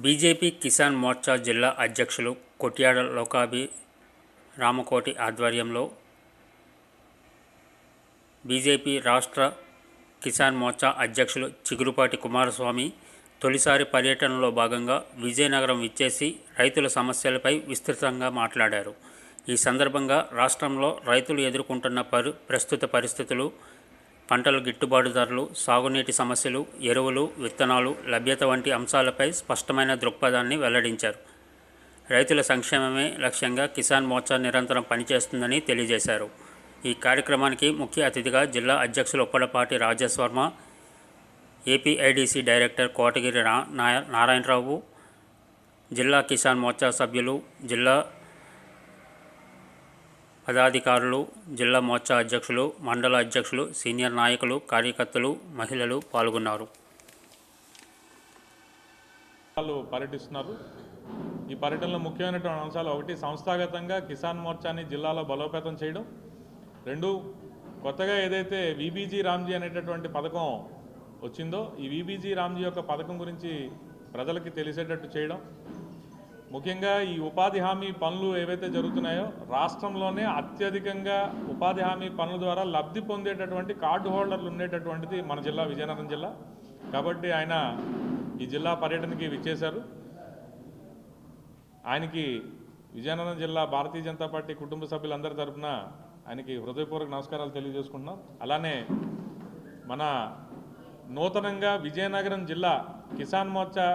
BJP Kisan Morcha జిల్లా అధ్యక్షులు కొట్యాడ లోకాభి రామకోటి ఆధ్వర్యంలో బీజేపీ రాష్ట్ర కిసాన్ మోర్చా అధ్యక్షులు చిగురుపాటి కుమారస్వామి తొలిసారి పర్యటనలో భాగంగా విజయనగరం విచ్చేసి రైతుల సమస్యలపై విస్తృతంగా మాట్లాడారు. ఈ సందర్భంగా రాష్ట్రంలో రైతులు ఎదుర్కొంటున్న ప్రస్తుత పరిస్థితులు, పంటల గిట్టుబాటు ధరలు, సాగునీటి సమస్యలు, ఎరువులు, విత్తనాలు లభ్యత వంటి అంశాలపై స్పష్టమైన దృక్పథాన్ని వెల్లడించారు. రైతుల సంక్షేమమే లక్ష్యంగా కిసాన్ మోర్చా నిరంతరం పనిచేస్తుందని తెలియజేశారు. ఈ కార్యక్రమానికి ముఖ్య అతిథిగా జిల్లా అధ్యక్షులు ఉప్పలపాటి రాజేశ్వర్మ, ఏపీఐడిసి డైరెక్టర్ కోటగిరి నారాయణరావు, జిల్లా కిసాన్ మోర్చా సభ్యులు, జిల్లా పదాధికారులు, జిల్లా మోర్చా అధ్యక్షులు, మండల అధ్యక్షులు, సీనియర్ నాయకులు, కార్యకర్తలు, మహిళలు పాల్గొన్నారు. పర్యటిస్తున్నారు. ఈ పర్యటనలో ముఖ్యమైనటువంటి అంశాలు ఒకటి, సంస్థాగతంగా కిసాన్ మోర్చాని జిల్లాలో బలోపేతం చేయడం. రెండు, కొత్తగా ఏదైతే విబీజీ రామ్జీ అనేటటువంటి పథకం వచ్చిందో ఈ విబీజీ రామ్జీ యొక్క పథకం గురించి ప్రజలకి తెలిసేటట్టు చేయడం. ముఖ్యంగా ఈ ఉపాధి హామీ పనులు ఏవైతే జరుగుతున్నాయో రాష్ట్రంలోనే అత్యధికంగా ఉపాధి హామీ పనుల ద్వారా లబ్ధి పొందేటటువంటి కార్డు హోల్డర్లు ఉండేటటువంటిది మన జిల్లా విజయనగరం జిల్లా. కాబట్టి ఆయన ఈ జిల్లా పర్యటనకి విచ్చేశారు. ఆయనకి విజయనగరం జిల్లా భారతీయ జనతా పార్టీ కుటుంబ సభ్యులందరి తరఫున ఆయనకి హృదయపూర్వక నమస్కారాలు తెలియజేసుకుంటున్నాం. అలానే మన నూతనంగా విజయనగరం జిల్లా కిసాన్ మోర్చా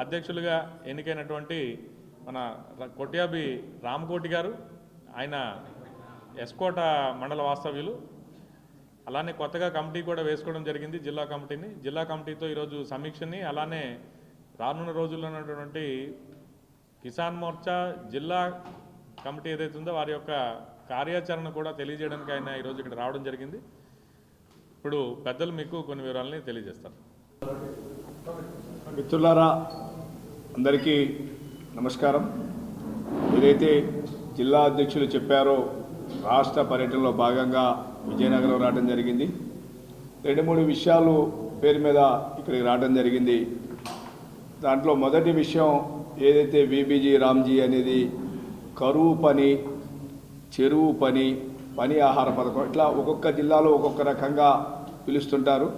అధ్యక్షులుగా ఎన్నికైనటువంటి మన కొట్యాబి రామకోటి గారు, ఆయన ఎస్కోట మండల వాస్తవ్యులు. అలానే కొత్తగా కమిటీ కూడా వేసుకోవడం జరిగింది, జిల్లా కమిటీని. జిల్లా కమిటీతో ఈరోజు సమీక్షని, అలానే రానున్న రోజుల్లో ఉన్నటువంటి కిసాన్ మోర్చా జిల్లా కమిటీ ఏదైతే ఉందో వారి యొక్క కార్యాచరణ కూడా తెలియజేయడానికి ఆయన ఈరోజు ఇక్కడ రావడం జరిగింది. ఇప్పుడు పెద్దలు మీకు కొన్ని వివరాలని తెలియజేస్తారు. మిత్రులారా, అందరికీ నమస్కారం. ఏదైతే జిల్లా అధ్యక్షులు చెప్పారో రాష్ట్ర పర్యటనలో భాగంగా విజయనగరం రావడం జరిగింది. 2-3 విషయాలు పేరు మీద ఇక్కడికి రావడం జరిగింది. దాంట్లో మొదటి విషయం ఏదైతే విబీజీ రామ్జీ అనేది కరువు పని, చెరువు పని, పని ఆహార పథకం, ఇట్లా ఒక్కొక్క జిల్లాలో ఒక్కొక్క రకంగా పిలుస్తుంటారు.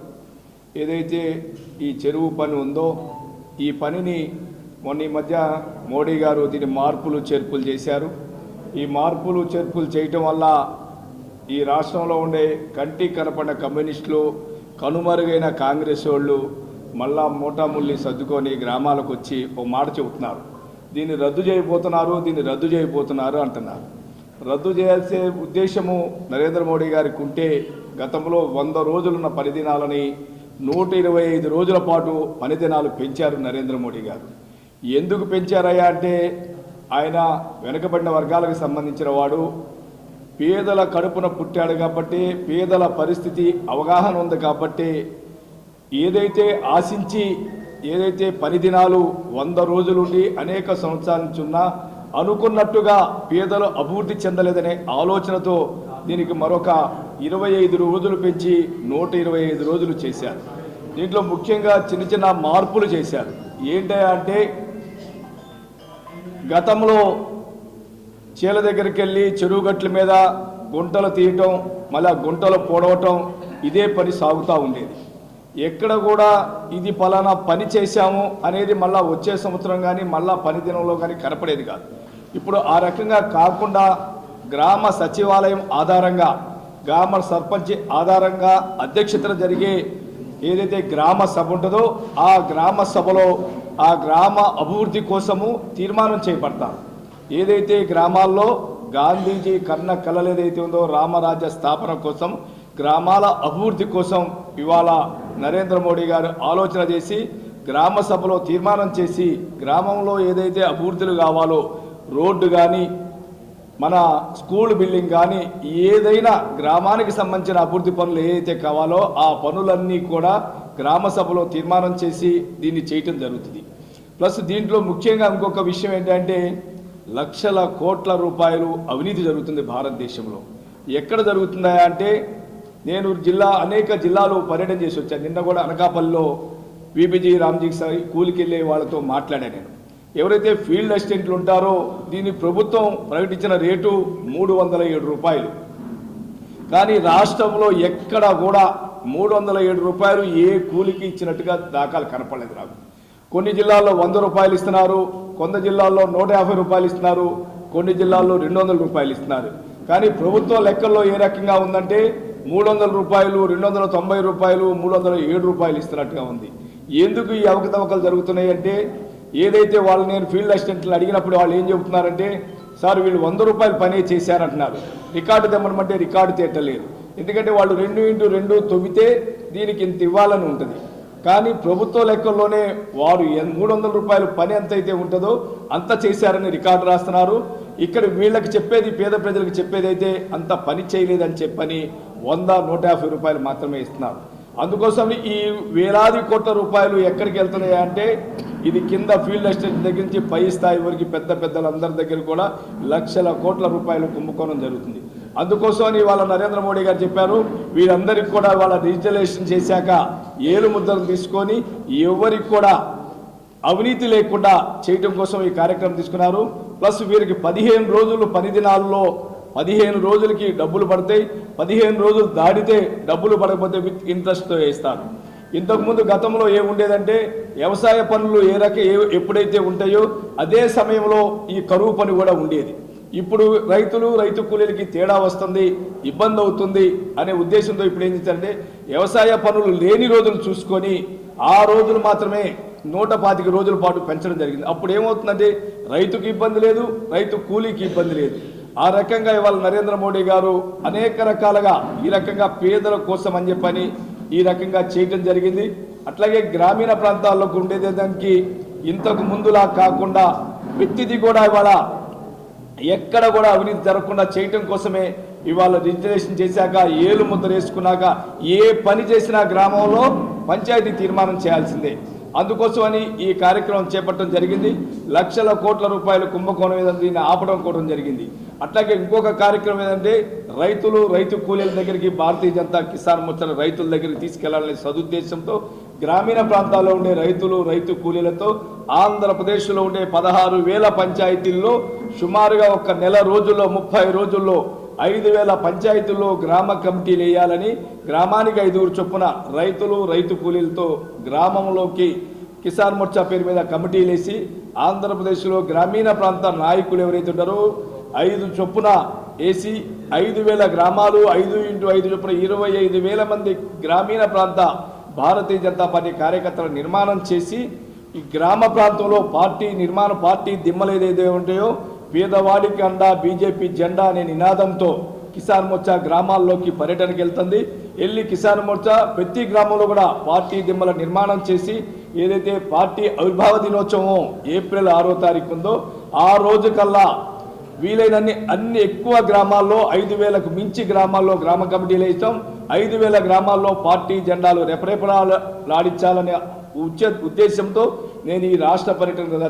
ఏదైతే ఈ చెరువు పని ఉందో ఈ పనిని మొన్న ఈ మధ్య మోడీ గారు దీని మార్పులు చేర్పులు చేశారు. ఈ మార్పులు చేర్పులు చేయటం వల్ల ఈ రాష్ట్రంలో ఉండే కంటికి కనపడిన కమ్యూనిస్టులు, కనుమరుగైన కాంగ్రెస్ వాళ్ళు మళ్ళా మూటాముల్లి సర్దుకొని గ్రామాలకు వచ్చి ఓ మాట చెబుతున్నారు, దీన్ని రద్దు చేయబోతున్నారు అంటున్నారు. రద్దు చేయాల్సే ఉద్దేశము నరేంద్ర మోడీ గారికి ఉంటే గతంలో 100 రోజులున్న పని దినాలని 125 రోజుల పాటు పని దినాలు పెంచారు నరేంద్ర మోడీ గారు. ఎందుకు పెంచారయ్యా అంటే ఆయన వెనుకబడిన వర్గాలకు సంబంధించిన వాడు, పేదల కడుపున పుట్టాడు కాబట్టి, పేదల పరిస్థితి అవగాహన ఉంది కాబట్టి ఏదైతే ఆశించి ఏదైతే పని దినాలు 100 రోజులుండి అనేక సంవత్సరాల నుంచి ఉన్నా అనుకున్నట్టుగా పేదలు అభివృద్ధి చెందలేదనే ఆలోచనతో దీనికి మరొక 25 రోజులు పెంచి 125 రోజులు చేశారు. దీంట్లో ముఖ్యంగా చిన్న మార్పులు చేశారు. ఏంటంటే గతంలో చీల దగ్గరికి వెళ్ళి చెరువు గట్ల మీద గుంటలు తీయటం, మళ్ళీ గుంటలు పొడవటం, ఇదే పని సాగుతూ ఉండేది. ఎక్కడ కూడా ఇది పలానా పని చేశాము అనేది మళ్ళీ వచ్చే సంవత్సరం కానీ మళ్ళీ పని దినంలో కానీ కనపడేది కాదు. ఇప్పుడు ఆ రకంగా కాకుండా గ్రామ సచివాలయం ఆధారంగా, గ్రామ సర్పంచ్ ఆధారంగా అధ్యక్షతన జరిగే ఏదైతే గ్రామ సభ ఉంటుందో ఆ గ్రామ సభలో ఆ గ్రామ అభివృద్ధి కోసము తీర్మానం చేపడతారు. ఏదైతే గ్రామాల్లో గాంధీజీ కన్న కలలు ఏదైతే ఉందో రామరాజ్య స్థాపన కోసం, గ్రామాల అభివృద్ధి కోసం ఇవాళ నరేంద్ర మోడీ గారు ఆలోచన చేసి గ్రామ సభలో తీర్మానం చేసి గ్రామంలో ఏదైతే అభివృద్ధులు కావాలో, రోడ్డు కానీ మన స్కూల్ బిల్డింగ్ కానీ ఏదైనా గ్రామానికి సంబంధించిన అభివృద్ధి పనులు ఏదైతే కావాలో ఆ పనులన్నీ కూడా గ్రామ సభలో తీర్మానం చేసి దీన్ని చేయటం జరుగుతుంది. ప్లస్ దీంట్లో ముఖ్యంగా ఇంకొక విషయం ఏంటంటే లక్షల కోట్ల రూపాయలు అవినీతి జరుగుతుంది భారతదేశంలో. ఎక్కడ జరుగుతుందా అంటే నేను అనేక జిల్లాలు పర్యటన చేసి వచ్చాను. నిన్న కూడా అనకాపల్లిలో విబిజీ రామ్జీ సారి కూలికి వెళ్ళే వాళ్ళతో మాట్లాడాను నేను. ఎవరైతే ఫీల్డ్ అసిస్టెంట్లు ఉంటారో దీని ప్రభుత్వం ప్రకటించిన రేటు 307 రూపాయలు. కానీ రాష్ట్రంలో ఎక్కడా కూడా 307 రూపాయలు ఏ కూలికి ఇచ్చినట్టుగా దాఖలు కనపడలేదు నాకు. కొన్ని జిల్లాల్లో 100 రూపాయలు ఇస్తున్నారు, కొన్ని జిల్లాల్లో 150 రూపాయలు ఇస్తున్నారు, కొన్ని జిల్లాల్లో 200 రూపాయలు ఇస్తున్నారు. కానీ ప్రభుత్వ లెక్కల్లో ఏ రకంగా ఉందంటే 300 రూపాయలు, 290 రూపాయలు, 307 రూపాయలు ఇస్తున్నట్టుగా ఉంది. ఎందుకు ఈ అవకతవకలు జరుగుతున్నాయి అంటే, ఏదైతే వాళ్ళు నేను ఫీల్డ్ అసిస్టెంట్లు అడిగినప్పుడు వాళ్ళు ఏం చెబుతున్నారంటే, సార్ వీళ్ళు 100 రూపాయలు పనే చేశారంటున్నారు, రికార్డు తెమ్మనమంటే రికార్డు తీయట్లేదు. ఎందుకంటే వాళ్ళు 2x2 తొమ్మితే దీనికి ఇంత ఇవ్వాలని ఉంటుంది. కానీ ప్రభుత్వ లెక్కల్లోనే వారు 300 రూపాయలు పని ఎంతైతే ఉంటుందో అంత చేశారని రికార్డు రాస్తున్నారు. ఇక్కడ వీళ్ళకి చెప్పేది, పేద ప్రజలకు చెప్పేది అయితే అంత పని చేయలేదని చెప్పని 100, 150 రూపాయలు మాత్రమే ఇస్తున్నారు. అందుకోసం ఈ వేలాది కోట్ల రూపాయలు ఎక్కడికి వెళ్తున్నాయి అంటే, ఇది కింద ఫీల్డ్ అసిస్టెంట్ దగ్గర నుంచి పై స్థాయి వరకు పెద్ద పెద్దలందరి దగ్గర కూడా లక్షల కోట్ల రూపాయలు కుంభకోణం జరుగుతుంది. అందుకోసమని వాళ్ళ నరేంద్ర మోడీ గారు చెప్పారు, వీరందరికీ కూడా వాళ్ళ డిజిటలైజేషన్ చేశాక ఏలు ముద్రలు తీసుకొని ఎవరికి కూడా అవినీతి లేకుండా చేయటం కోసం ఈ కార్యక్రమం తీసుకున్నారు. ప్లస్ వీరికి 15 రోజులు పని దినాల్లో 15 రోజులకి డబ్బులు పడతాయి, 15 రోజులు దాటితే డబ్బులు పడకపోతే విత్ ఇంట్రెస్ట్తో వేస్తారు. ఇంతకుముందు గతంలో ఏముండేదంటే వ్యవసాయ పనులు ఎప్పుడైతే ఉంటాయో అదే సమయంలో ఈ కరువు పని కూడా ఉండేది. ఇప్పుడు రైతు కూలీలకి తేడా వస్తుంది, ఇబ్బంది అవుతుంది అనే ఉద్దేశంతో ఇప్పుడు ఏం చేశారంటే వ్యవసాయ పనులు లేని రోజులు చూసుకొని ఆ రోజులు మాత్రమే 125 రోజుల పాటు పెంచడం జరిగింది. అప్పుడు ఏమవుతుందంటే రైతుకి ఇబ్బంది లేదు, రైతు కూలీకి ఇబ్బంది లేదు. ఆ రకంగా ఇవాళ నరేంద్ర మోడీ గారు అనేక రకాలుగా ఈ రకంగా పేదల కోసం అని చెప్పని ఈ రకంగా చేయటం జరిగింది. అట్లాగే గ్రామీణ ప్రాంతాల్లోకి ఉండేది దానికి ఇంతకు ముందులా కాకుండా వ్యక్తిది కూడా ఇవాళ ఎక్కడ కూడా అవినీతి జరగకుండా చేయటం కోసమే ఇవాళ రిజిస్ట్రేషన్ చేశాక ఏలు ముద్ర వేసుకున్నాక ఏ పని చేసినా గ్రామంలో పంచాయతీ తీర్మానం చేయాల్సిందే. అందుకోసమని ఈ కార్యక్రమం చేపట్టడం జరిగింది. లక్షల కోట్ల రూపాయల కుంభకోణం ఏదంటే దీన్ని ఆపడం కూడా జరిగింది. అట్లాగే ఇంకొక కార్యక్రమం ఏదంటే రైతు కూలీల దగ్గరికి భారతీయ జనతా కిసాన్ మోర్చా రైతుల దగ్గరికి తీసుకెళ్లాలనే సదుద్దేశంతో గ్రామీణ ప్రాంతాల్లో ఉండే రైతు కూలీలతో ఆంధ్రప్రదేశ్లో ఉండే 16,000 పంచాయతీల్లో సుమారుగా ఒక నెల రోజుల్లో 30 రోజుల్లో 5,000 పంచాయతీల్లో గ్రామ కమిటీలు వేయాలని, గ్రామానికి 5 చొప్పున రైతు కూలీలతో గ్రామంలోకి కిసాన్ మోర్చా పేరు మీద కమిటీలు వేసి ఆంధ్రప్రదేశ్లో గ్రామీణ ప్రాంత నాయకులు ఎవరైతే ఉన్నారో 5 చొప్పున వేసి 5,000 గ్రామాలు 5x5 చొప్పున 25,000 మంది గ్రామీణ ప్రాంత భారతీయ జనతా పార్టీ కార్యకర్తల నిర్మాణం చేసి ఈ గ్రామ ప్రాంతంలో పార్టీ దిమ్మలు ఏదైతే ఉంటాయో పేదవాడికి అండా బీజేపీ జెండా అనే నినాదంతో కిసాన్ మోర్చా గ్రామాల్లోకి పర్యటనకి వెళ్తుంది. వెళ్ళి కిసాన్ మోర్చా ప్రతి గ్రామంలో కూడా పార్టీ దిమ్మల నిర్మాణం చేసి ఏదైతే పార్టీ ఆవిర్భావ దినోత్సవం ఏప్రిల్ 6వ తారీఖు ఉందో ఆ రోజు కల్లా వీలైనన్ని ఎక్కువ గ్రామాల్లో 5,000కు మించి గ్రామాల్లో గ్రామ కమిటీలు వేస్తాం. 5,000 గ్రామాల్లో పార్టీ జెండాలు రెపరెపలాడించాలనే ఉద్దేశంతో నేను ఈ రాష్ట్ర పర్యటన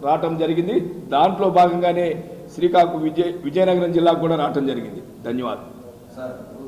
రావటం జరిగింది. దాంట్లో భాగంగానే శ్రీకాకుళం విజయనగరం జిల్లాకు కూడా రావటం జరిగింది. ధన్యవాదాలు.